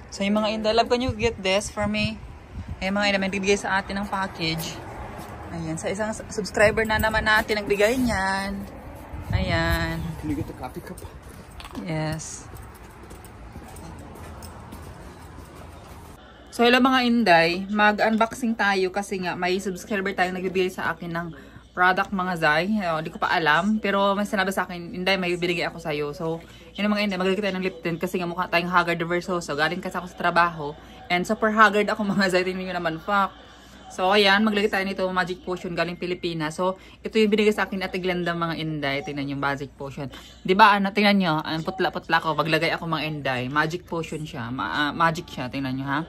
So yung mga inday, love, can you get this for me? Ayan mga inday, may bibigay sa atin ng package. Ayan, sa isang subscriber na naman natin nagbigay niyan. Ayan. Can you get the coffee cup? Yes. So hello mga inday, mag-unboxing tayo kasi nga may subscriber tayong nagbibigay sa akin ng product mga zay. Hindi ko pa alam, pero may sinabi sa akin, inday, may bibigay ako sa'yo. So, yun mga inday, magagay tayo ng lip tint kasi nga mukha tayong haggard versus. So, galing kasi ako sa trabaho. And super haggard ako mga zay, tingnan nyo naman, fuck. So, ayan, maglagay tayo nito, Magic Potion, galing Pilipinas. So, ito yung binigay sa akin at Glenda mga inday. Tingnan yung Magic Potion. Diba, ano, tingnan nyo, putla-putla ko, maglagay ako mga inday. Magic Potion siya, magic siya, tingnan nyo ha.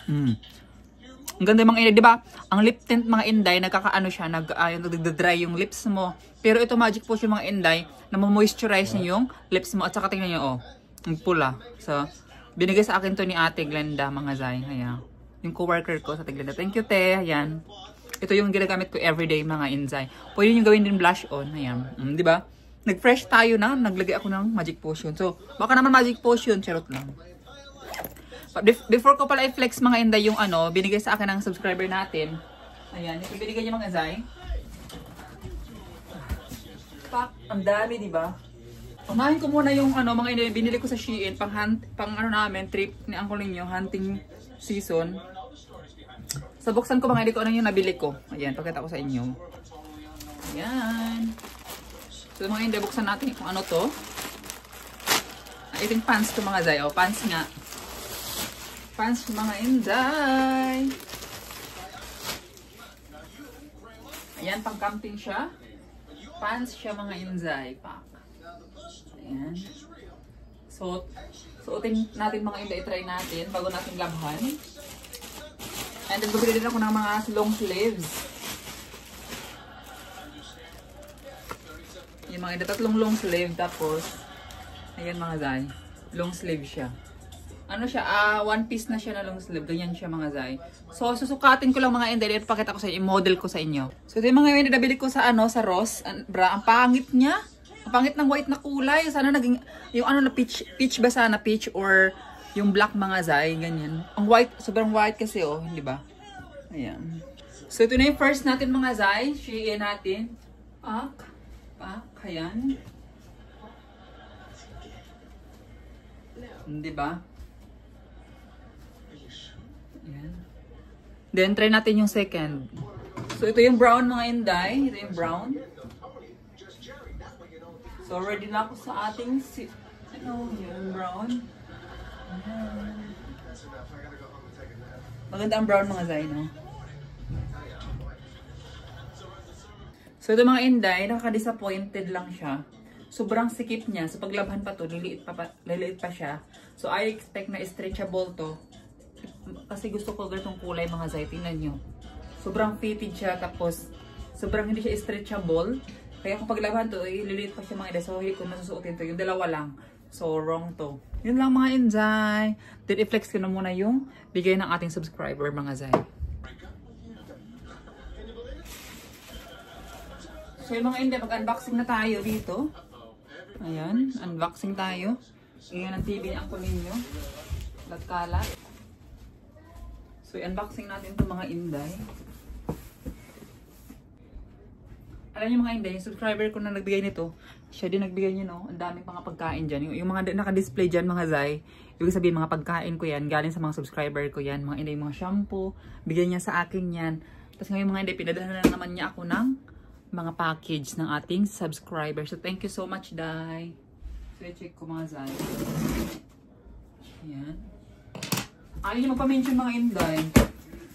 Ang ganda yung mga inday, di ba? Ang lip tint mga inday, nagkakaano siya, nagda-dry yung lips mo. Pero ito Magic Potion mga inday, na-moisturize niyo yung lips mo. At saka tingnan nyo, oh, ang pula. So, binigay sa akin to ni Ate Glenda mga zay. Ayan. Yung co-worker ko sa Ate Glenda. Thank you, te. Ayan. Ito yung ginagamit ko everyday mga inday. Pwede nyo gawin din blush on. Ayan. Di ba? Nag-fresh tayo na, naglagay ako ng Magic Potion. So, baka naman Magic Potion, charot lang. Before ko pala i-flex mga inday yung ano, binigay sa akin ng subscriber natin. Ayan, yung binigay niya mga zay. Pak, ang dami, di ba? Unahin ko muna yung ano, mga inday, binili ko sa Shein, pang ano namin, trip ni Uncle ninyo, hunting season. So, buksan ko mga inday ko ano yung nabili ko. Ayan, pakita ko sa inyo. Ayan. So, mga inday, buksan natin kung ano to. Ito yung pants ko mga zay. O, pants nga. Pants mga inday. Ayan, pang camping siya. Pants siya mga inday. Pak. Ayan. So, suotin natin mga inday. Try natin bago natin labhan. And then, bumili din ako ng mga long sleeves. Yung mga inday, tatlong long sleeve. Tapos, ayan mga zay. Long sleeve siya. Ano siya, one piece na siya na long sleeve. Ganyan siya mga zay. So, susukatin ko lang mga inday. Ito pakita ko sa inyo, i-model ko sa inyo. So, ito yung mga inday nabili ko sa ano, sa Ross. Bra, ang pangit niya. Ang pangit ng white na kulay. Sana naging, yung ano na peach ba sana, peach or yung black mga zay. Ganyan. Ang white, sobrang white kasi oh, hindi ba? Ayan. So, ito na yung first natin mga zay. Shein natin. Pak. Ayan. Hindi ba? Ayan. Then, try natin yung second. So, ito yung brown mga inday. Ito yung brown. So, ready na ako sa ating ano, yung brown. Ayan. Maganda ang brown mga zay, no? So, ito mga inday, nakaka-disappointed lang siya. Sobrang sikip niya. So, paglabhan pa to, liliit pa siya. So, I expect na stretchable to. Kasi gusto ko ganitong kulay mga zay. Tingnan nyo. Sobrang fitted siya. Tapos, sobrang hindi siya stretchable. Kaya kung paglabhan to, ililiit pa siya mga inday. So, hindi ko masusuotin to. Yung dalawa lang. So, wrong to. Yun lang mga inday. Then, i-flex ko na muna yung bigay ng ating subscriber mga zay. So, yung mga inday, mag-unboxing na tayo dito. Ayan. Unboxing tayo. Ayan ang TV ang kunin nyo. Lat-kalat. So, i-unboxing natin itong mga inday. Alam niyo mga inday, yung subscriber ko na nagbigay nito, siya din nagbigay niyo, no? Ang daming mga pagkain dyan. Yung mga naka-display dyan, mga zay, ibig sabihin, mga pagkain ko yan, galing sa mga subscriber ko yan. Mga inday, mga shampoo, bigyan niya sa akin yan. Tapos ngayon mga inday, pinadala na naman niya ako ng mga package ng ating subscriber. So, thank you so much, day. So, i-check ko mga zay. Ayan. Ayaw niya magpa-mention mga inday.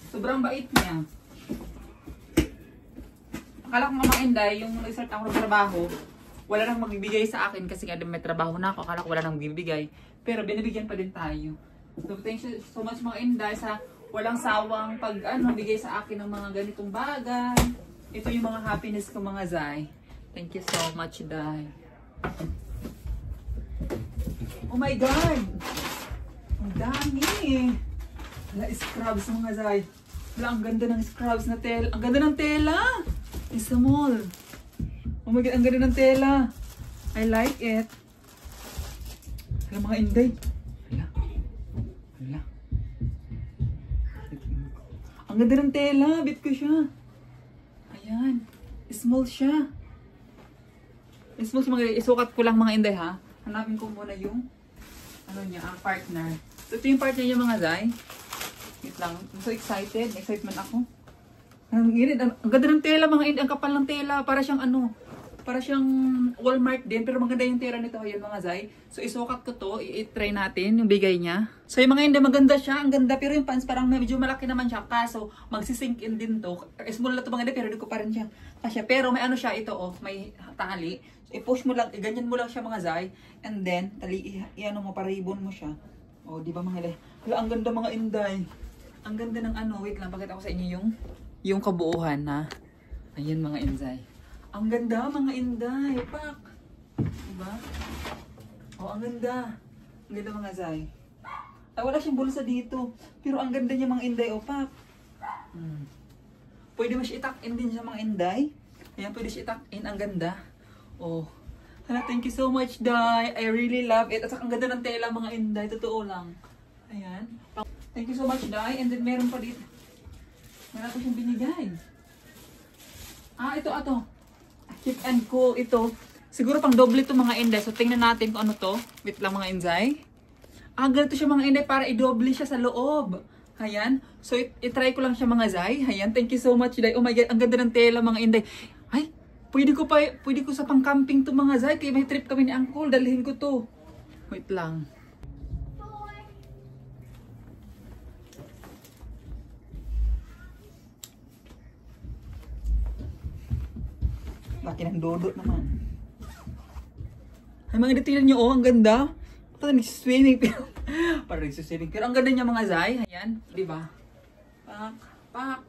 Sobrang bait niya. Akala ko mga inday, yung nag-start ako ng trabaho, wala nang magbibigay sa akin kasi nga may trabaho na ako. Akala ko wala nang magbibigay. Pero binibigyan pa din tayo. So, thank you so much mga inday sa walang sawang bigay sa akin ng mga ganitong bagay. Ito yung mga happiness ko mga zay. Thank you so much, day. Oh my God! Ang dami! Wala, scrubs mga zay. Wala, ang ganda ng scrubs na tela. Ang ganda ng tela! Isa mall. Oh my God, ang ganda ng tela. I like it. Hala mga inday. Hala. Hala. Ang ganda ng tela. Bit ko siya. Ayan. Small siya. Small siya mga isukat ko lang mga inday ha. Hanapin ko muna yung ano niya, partner. So ito yung partner niya mga Zay. Wait lang. I'm so excited. Excitement ako. Ang ganda ng tela mga inday. Ang kapal ng tela. Para siyang ano. Para siyang Walmart din, pero maganda yung tela nito. Ayan mga Zay. So isukat ko to, i-try natin yung bigay niya. So yung mga hindi maganda siya, ang ganda. Pero yung pants parang medyo malaki naman siya. Kaso magsisink in din to. Small na to mga hindi, pero di ko pa rin siya. Pero may ano siya ito may tali. So i-push mo lang, ganyan mo lang siya mga Zay. And then, i-ano mo, para ribbon mo siya. O, di ba mga hindi? Hala, ang ganda mga inday. Ang ganda ng ano, wait lang, pakita ko sa inyo yung kabuuhan na. Ayan mga inday. Ang ganda mga inday, pak. Diba? Oh, ang ganda. Ang ganda mga Zay. Ay, wala siyang bulsa dito. Pero ang ganda niya mga inday, oh, pak. Pwede mo siya itak-in din siya mga inday. Ayan, pwede siya itak-in. Ang ganda. Oh. Hala, thank you so much, Day. I really love it. At saka ang ganda ng tela mga inday. Totoo lang. Ayan. Thank you so much, Day. And then meron pa dito. Meron pa siyang binigay. Ito. Hip and cool ito. Siguro pang doble ito mga inday. So tingnan natin kung ano to. Wait lang mga inday. Ganito siya mga inday para i-doble siya sa loob. Ayan. So i-try ko lang siya mga Zay. Ayan. Thank you so much, Day. Oh my God. Ang ganda ng tela mga inday. Ay. Pwede ko sa pang-camping to mga Zay. Kaya may trip kami ni Uncle. Dalhin ko to. Wait lang. Laki ng dodot naman. Ay mga tingnan nyo, ang ganda. Parang nagsiswimming. Parang nagsiswimming. Pero ang ganda niya mga Zay. Ayan, diba? Pak.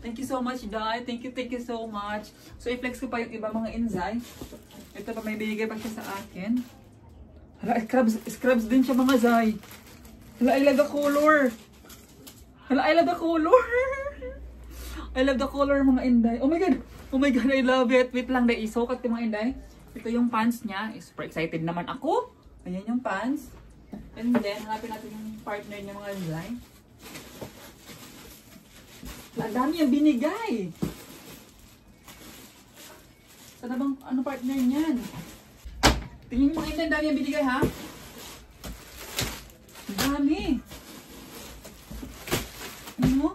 Thank you so much, Day. Thank you so much. So i-flex ko pa yung iba mga inzay. Ito pa may binigay pa siya sa akin. Hala, scrubs din siya mga Zay. Hala, I love the color. I love the color mga inday. Oh my God, I love it. Wait lang, Day. Isukat ko mga inday. Ito yung pants niya. Super excited naman ako. Ayan yung pants. And then, hanapin natin yung partner niya mga inday. Ang dami yung binigay. Sana bang ano partner niyan? Tingin mo mga inday, ang dami yung binigay ha. Ang dami. Ano?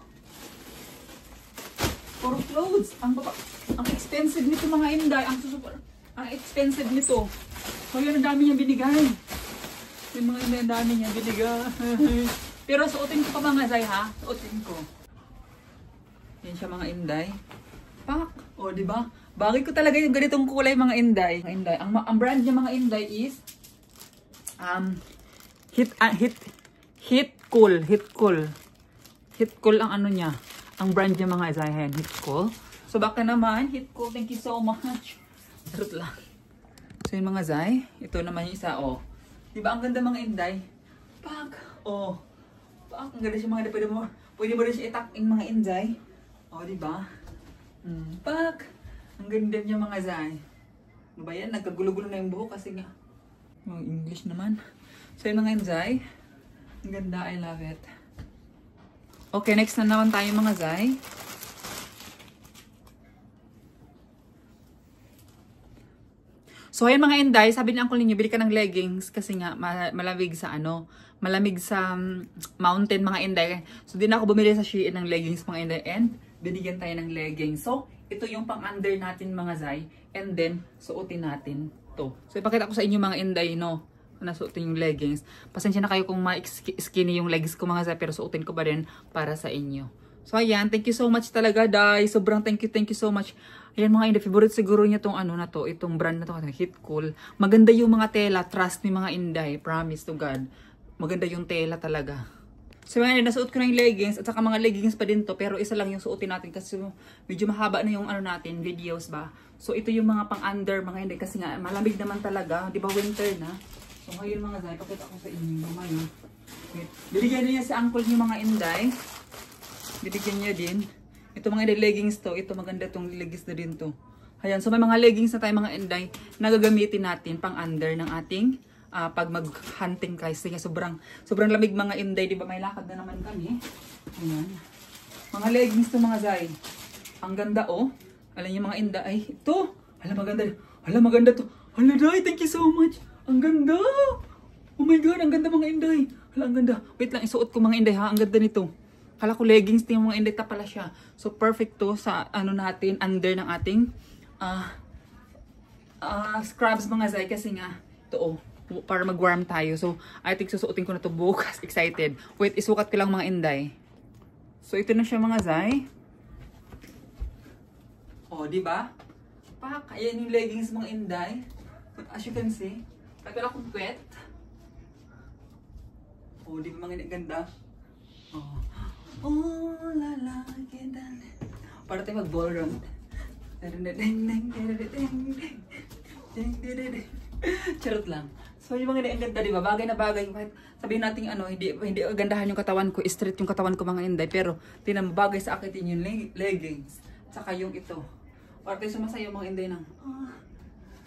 For clothes. Ang expensive nito mga inday. Ang expensive nito. So yun, ang dami niya binigay. Yung mga inday, ang dami niya binigay. Pero suotin ko pa mga Zay ha. Suotin ko. Yan siya mga inday. Pak. O, diba? Bagay ko talaga yung ganitong kulay mga inday. Ang brand niya mga inday is Hit Cool ang ano niya. Ang brand niya mga Zay. Hit Cool. So baka naman, Hit Cool. Thank you so much. Sarot lang. So yung mga Zay. Ito naman yung isa. Oh. Diba ang ganda mga inday? Pak. Oh. Pak. Ang ganda siya mga inday. Pwede mo rin siya itak-in mga inday. O, diba? Pak! Ang ganda niya mga Zay. Ano ba yan? Nagkagulo-gulo na yung buhok kasi nga. Yung English naman. So, yung mga Zay. Ang ganda. I love it. Okay, next na naman tayo mga Zay. So, ayan mga inday, sabi ni Uncle ninyo, bili ka ng leggings kasi nga malamig sa malamig sa mountain mga inday. So, din ako bumili sa Shein ng leggings mga inday and binigyan tayo ng leggings. So, ito yung pang-under natin mga Zay and then, suotin natin to. So, ipakita ko sa inyo mga inday, no? Nasuotin yung leggings. Pasensya na kayo kung ma-skinny yung legs ko mga Zay pero suotin ko pa rin para sa inyo. So, ayan. Thank you so much talaga, Day. Sobrang thank you so much. Ayan mga inday, favorite siguro niya tong ano na to, itong brand na to, Hit Cool. Maganda yung mga tela, trust me mga inday, promise to God. Maganda yung tela talaga. So mga inday, nasuot ko na yung leggings, at saka mga leggings pa din to, pero isa lang yung suotin natin kasi medyo mahaba na yung ano natin, videos ba. So ito yung mga pang-under mga inday, kasi nga malamig naman talaga, di ba winter na. So ngayon mga Zay, pakita ko sa inyo mamaya. Binigyan niya si Uncle niyo mga inday. Binigyan niya din. Ito mga inday leggings to. Ito maganda tong leggings na din to. Ayan, so may mga leggings na tayo mga inday na gagamitin natin pang under ng ating pag mag-hunting kasi sobrang lamig mga inday, di ba? May lakad na naman kami. Ayan. Mga leggings to mga zay. Ang ganda oh. Alam niyo mga inday, ay ito. Hala maganda. Hala maganda to. Hala day, thank you so much. Ang ganda. Oh my god, ang ganda mga inday. Hala ang ganda. Wait lang, isuot ko mga inday ha. Ang ganda nito. Kala ko leggings din mga inday, ta pala siya. So perfect to sa ano natin under ng ating scrubs mga zay kasi nga ito oh. Para mag-warm tayo. So, I think susuotin ko na to bukas. Excited. Wait, isukat ko lang mga inday. So, ito na siya mga zay. Oh, di ba? Pak, ayan yung leggings mga inday. As you can see, tagal akong pet. Oh, di ba mga inday? Ganda? Oh. Oh, la la, ganda. Para tayo mag-ballroom. Charot lang. So yung mga ang ganda, di ba? Bagay na bagay. Sabihin natin ano, hindi gandahan yung katawan ko, straight yung katawan ko mga inday, pero tinan mo bagay sa akin din yung leggings. Saka yung ito. Para tayo sumasayo mga inday ng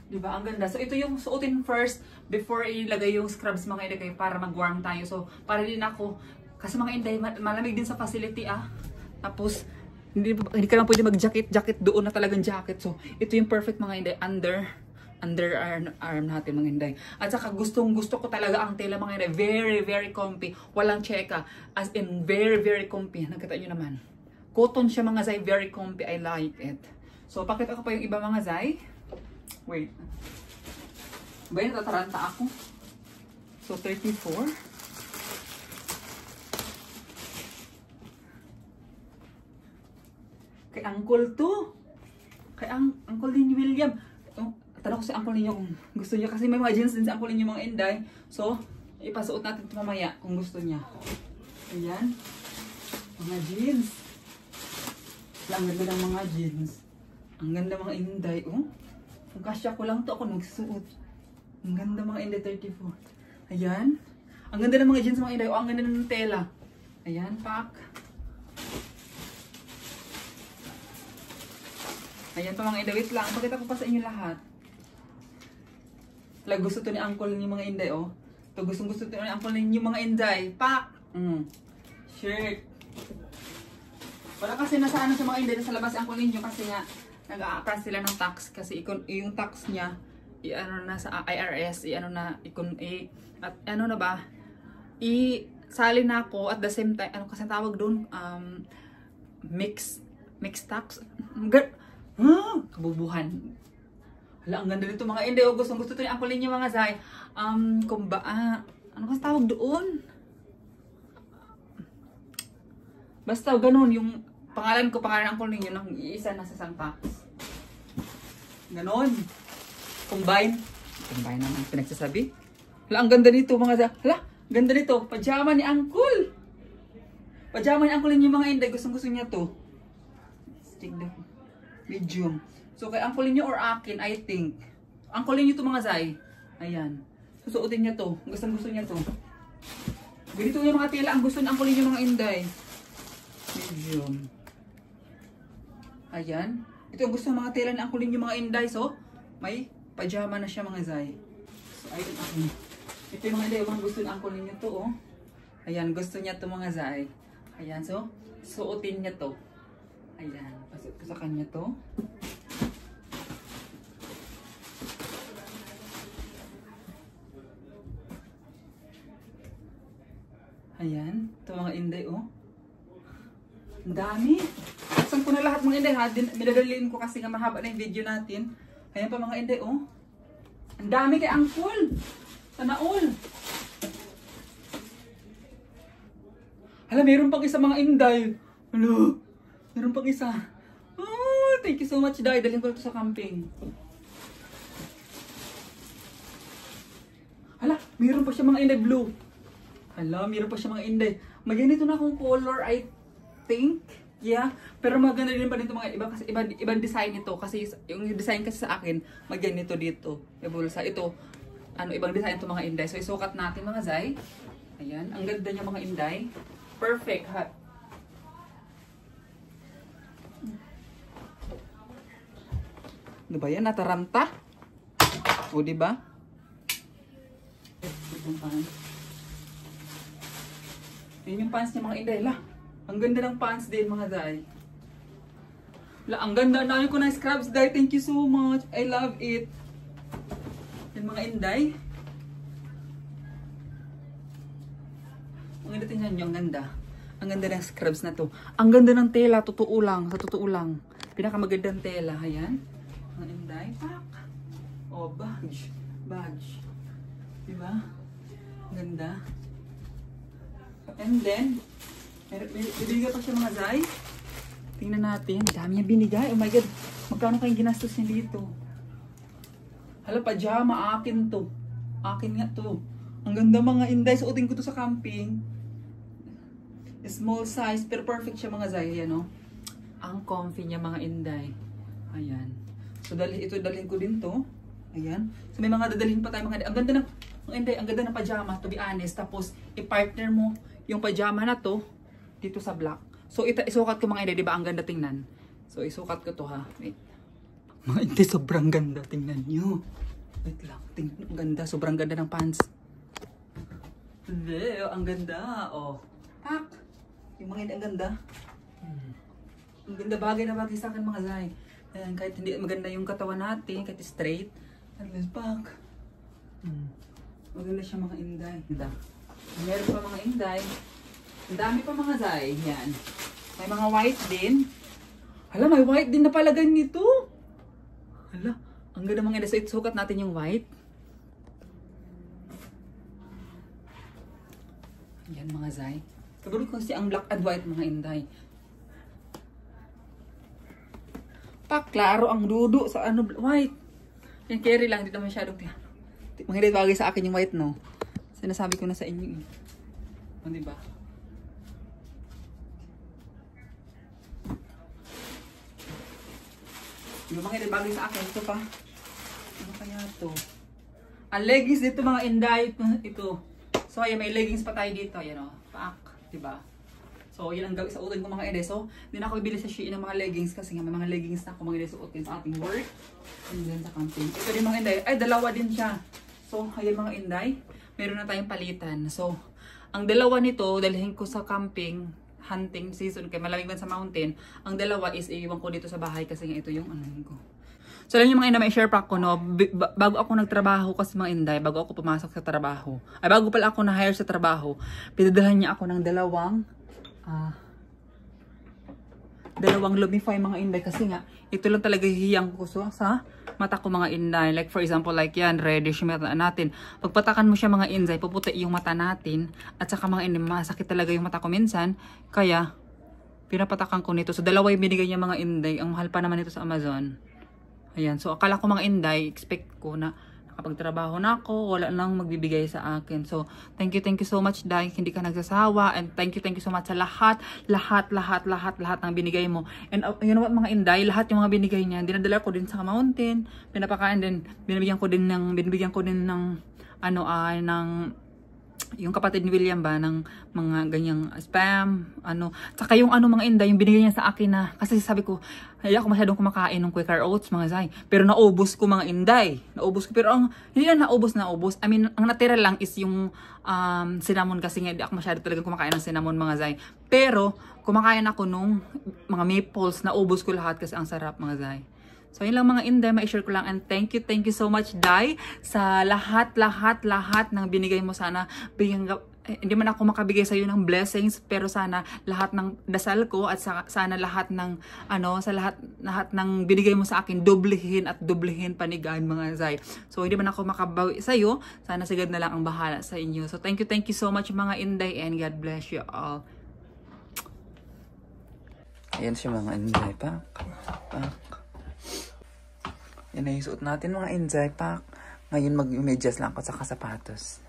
di ba? Ang ganda. So ito yung suotin first before ilagay yung scrubs mga inday para mag-warm tayo. So para din ako kasi mga inday malamig din sa facility Tapos hindi ka lang pwede mag-jacket doon na talagang jacket. So ito yung perfect mga inday under arm natin mga inday. At saka gusto ko talaga ang tela mga inday. Very comfy. Walang cheka. As in very comfy. Nakita nyo naman. Cotton siya mga zay. Very comfy. I like it. So pakita ko pa yung iba mga zay. Wait. Ba yun natataranta ako? So 34. Kay Uncle to. Kay Uncle din William. Tanong ko si Uncle ninyo kung gusto niya. Kasi may mga jeans din si Uncle ninyo mga inday. So, ipasuot natin ito mamaya kung gusto niya. Ayan. Mga jeans. Ang ganda ng mga jeans. Ang ganda mga inday. Oh. Kung kasya ko lang to ako nagsusuot. Ang ganda mga inday 34. Ayan. Ang ganda ng mga jeans mga inday. Oh, ang ganda ng tela. Ayan, pak. Ayan pa mga inday. Wait lang. Pakita ko pa sa inyo lahat. Gusto to ni Uncle ni mga inday, oh. To gusto to ni Uncle ni mga inday. Pak! Shirt. Wala kasi nasa ano sa mga inday sa labas si Uncle ninyo kasi nga nag-a-attach sila ng tax kasi yung tax niya i-ano na sa IRS, i-ano na at ano na ba? I-sali na ako at the same time, ano kasi tawag doon? Mix tax. Kabubuhan. Hala, ang ganda nito mga inday. Gusto to ni Uncle ninyo mga zay. Ano kasi tawag doon? Basta ganun yung pangalan ng Uncle ninyo nang iisa na sa isang tax. Ganon. Combine naman pinagsasabi. Hala, ang ganda nito mga zay. Hala, ganda nito. Pajama ni Uncle. Pajama ni Uncle ninyo mga inday. Gusto niya to. Stick down. Medium. So, kay Uncle niyo or akin, I think. Uncle niyo to mga zay. Ayan. Susuotin niya to. Gusto niya to. Ganito yung mga tela. Ang gusto ni Uncle niyo mga inday. Medium. Ayan. Ito ang gusto ng mga tela ni Uncle niyo mga inday. So, may pajama na siya mga zay. So, ayun ako. Ito yung mga inday. Ang gusto ni Uncle niyo to, oh. Ayan. Gusto niya to mga zay. Ayan. So, suotin niya to. Ayan. Pasuot ko sa kanya to. Ayan. Ito mga inday, oh. Ang dami. Saan ko na lahat mga inday, ha? Minadaliin ko kasi nga mahaba na yung video natin. Ayan pa mga inday, oh. Ang dami kay Uncle. Sana all. Hala, meron pang isa mga inday. Hala, meron pang isa. Oh, thank you so much, Day. Dalhin ko ito sa camping. Hala, meron pa siya mga inday blue. Hala, meron pa siya mga inday. Maganito na akong color, I think. Yeah. Pero maganda din pa dito mga iba kasi ibang design nito. Kasi yung design kasi sa akin, maganito dito. Yung bulsa. Ito, ibang design ito mga inday. So, isukat natin mga zay. Ayan. Ang ganda niya mga inday. Perfect, ha? Diba yan? Nataranta. O, diba? Yan yung pants niya mga inday. La, ang ganda ng pants din mga day. La, ang ganda. Namin ko ng scrubs day. Thank you so much. I love it. Yan mga inday. Ang ganda tingnan nyo. Ang ganda. Ang ganda ng scrubs na to. Ang ganda ng tela. Totoo lang. Sa totoo lang. Pinakamagandang tela. Ayan. Mga inday. Pak. Oh, badge. Badge. Diba? Ang ganda. And then, bibigay pa siya mga zay. Tingnan natin. Dami niya binigay. Oh my God. Magkano kayong ginastos niya dito? Hala, pajama. Akin to. Akin nga to. Ang ganda mga inday. Suotin ko to sa camping. Small size. Pero perfect siya mga zay. Ayan o. Ang comfy niya mga inday. Ayan. So, ito dalhin ko din to. Ayan. So, may mga dadalhin pa tayo mga inday. Ang ganda ng, mga inday, ang ganda ng pajama. To be honest. Tapos, i-partner mo yung pajama na to dito sa black. So, isukat ko mga inday. Diba? Ang ganda tingnan. So, isukat ko to ha. Wait. Mga inday, sobrang ganda. Tingnan nyo. Wait lang. Tingnan. Ang ganda. Sobrang ganda ng pants. Ang ganda. Oh. Pak. Yung mga inday, ang ganda. Ang ganda, bagay na bagay sa akin mga zay. Ayan, kahit hindi maganda yung katawan natin, kahit straight. Let's back. Maganda siya mga inday. Meron pa mga inday. Ang dami pa mga zay. Yan. May mga white din. Hala, may white din na pala ganito. Hala, ang ganda mga inday. So, isukat natin yung white. Yan mga zay. Kabulot ko siya ang black and white mga inday. Klaro ang dudo sa ano, white. Yan, carry lang. Dito masyadong mga hindi bagay sa akin yung white, no? Sinasabi ko na sa inyo, eh. O, diba? Yung mga hindi bagay sa akin. Ito pa. Ano kaya ito? Ang leggings dito, mga inday. Ito. So, ayan, may leggings pa tayo dito. Ayan, o. Paak. Diba? So, yun ang gawin sa utan ko mga inday. So, hindi na ako bibili sa Shein ng mga leggings kasi nga may mga leggings na ako mga inday suotin sa ating work. And then sa camping. Ito din mga inday. Ay, dalawa din siya. So, ayan mga inday. Meron na tayong palitan. So, ang dalawa nito, dalhin ko sa camping, hunting season, kaya malamig man sa mountain. Ang dalawa is iiwan ko dito sa bahay kasi nga ito yung ano ko. So, alam niyo mga inday, may share pa ako, no? Bago ako nagtrabaho kasi mga inday, bago ako pumasok sa trabaho. Ay, bago pala ako na-hire sa trabaho, pinadalhan niya ako ng dalawang Lumify mga inday kasi nga ito lang talaga hihiyang ko sa mata ko mga inday. Like for example, like yan, reddish yung mata natin. Pagpatakan mo siya mga inday, puputi yung mata natin at saka mga inday, masakit talaga yung mata ko minsan. Kaya pinapatakan ko nito. So dalawa yung binigay niya mga inday. Ang mahal pa naman ito sa Amazon. Ayan, so akala ko mga inday, expect ko na nakapagtrabaho na ako, wala nang magbibigay sa akin. So, thank you so much, Day. Hindi ka nagsasawa. And thank you so much sa lahat ng binigay mo. And you know what, mga inday, lahat yung mga binigay niya, dinadala ko din sa mountain, pinapakain din, binibigyan ko din ng yung kapatid ni William ba ng mga ganyang spam, tsaka yung mga inday, yung binigay niya sa akin na, kasi sabi ko, hindi ako masyadong kumakain ng Quaker Oats mga zay, pero naubos ko mga inday, pero hindi na naubos, I mean, ang natira lang is yung cinnamon kasi nga, hindi ako masyado talagang kumakain ng cinnamon mga zay, pero kumakain ako nung mga maples, naubos ko lahat kasi ang sarap mga zay. So, yun lang mga inday, ma-share ko lang. And thank you so much, Day, sa lahat ng binigay mo. Sana, hindi man ako makabigay sa iyo ng blessings, pero sana lahat ng dasal ko at sana lahat ng, lahat ng binigay mo sa akin, doblehin panigaan mga Zay. So, hindi man ako makabawi sa iyo. Sana si God na lang ang bahala sa inyo. So, thank you so much mga inday, and God bless you all. Ayan siya mga inday, pak. Yan na yung suot natin mga inday, pak. Ngayon mag-medyas lang ako sa sapatos.